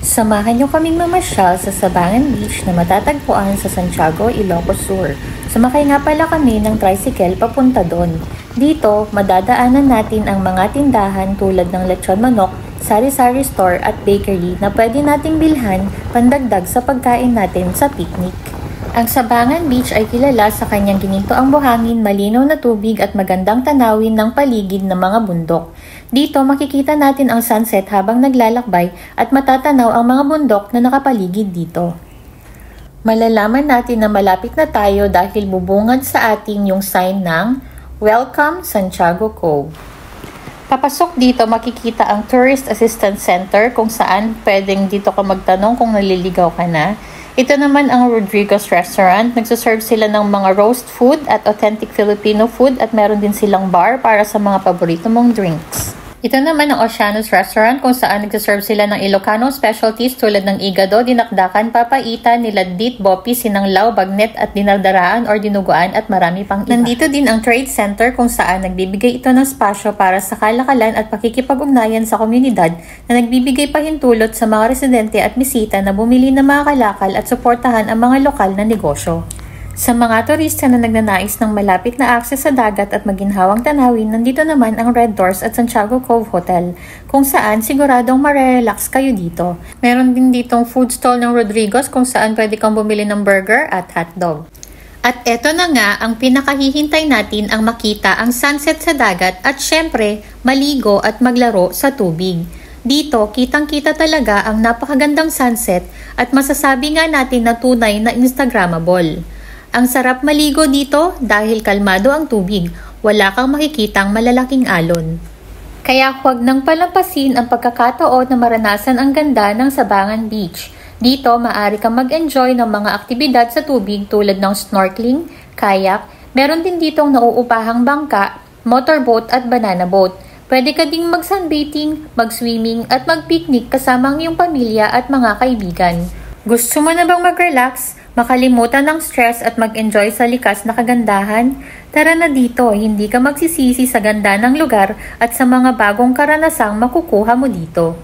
Samahan niyo kaming mamasyal sa Sabangan Beach na matatagpuan sa Santiago, Ilocos Sur. Sumakay nga pala kami ng tricycle papunta doon. Dito, madadaanan natin ang mga tindahan tulad ng lechon manok, sari-sari store at bakery na pwede nating bilhan pandagdag sa pagkain natin sa picnic. Ang Sabangan Beach ay kilala sa kanyang ginintoang buhangin, malinaw na tubig at magandang tanawin ng paligid ng mga bundok. Dito makikita natin ang sunset habang naglalakbay at matatanaw ang mga bundok na nakapaligid dito. Malalaman natin na malapit na tayo dahil bubungad sa atin yung sign ng Welcome Santiago Cove. Papasok dito makikita ang Tourist Assistance Center kung saan pwedeng dito ka magtanong kung naliligaw ka na. Ito naman ang Rodrigo's Restaurant. Nagsaserve sila ng mga roast food at authentic Filipino food at meron din silang bar para sa mga paborito mong drinks. Ito naman ang Oceanos Restaurant kung saan nagsaserve sila ng Ilocano specialties tulad ng igado, dinakdakan, papaitan, niladit, bopi, sinanglaw, bagnet at dinardaraan or dinuguan at marami pang iba. Nandito din ang Trade Center kung saan nagbibigay ito ng spasyo para sa kalakalan at pakikipag-ugnayan sa komunidad na nagbibigay pahintulot sa mga residente at bisita na bumili ng mga kalakal at suportahan ang mga lokal na negosyo. Sa mga turista na nagnanais ng malapit na akses sa dagat at maginhawang tanawin, nandito naman ang Red Doors at Santiago Cove Hotel, kung saan siguradong marerelax kayo dito. Meron din ditong food stall ng Rodrigo's kung saan pwede kang bumili ng burger at hotdog. At eto na nga ang pinakahihintay natin, ang makita ang sunset sa dagat at syempre maligo at maglaro sa tubig. Dito, kitang-kita talaga ang napakagandang sunset at masasabi nga natin na tunay na Instagrammable. Ang sarap maligo dito dahil kalmado ang tubig, wala kang makikitang malalaking alon. Kaya huwag nang palampasin ang pagkakataon na maranasan ang ganda ng Sabangan Beach. Dito, maaari kang mag-enjoy ng mga aktibidad sa tubig tulad ng snorkeling, kayak, meron din ditong nauupahang bangka, motorboat at banana boat. Pwede ka ding mag-sunbathing, mag-swimming at mag-picnic kasama ang iyong pamilya at mga kaibigan. Gusto mo na bang mag-relax? Makalimutan ng stress at mag-enjoy sa likas na kagandahan? Tara na dito, hindi ka magsisisi sa ganda ng lugar at sa mga bagong karanasang makukuha mo dito.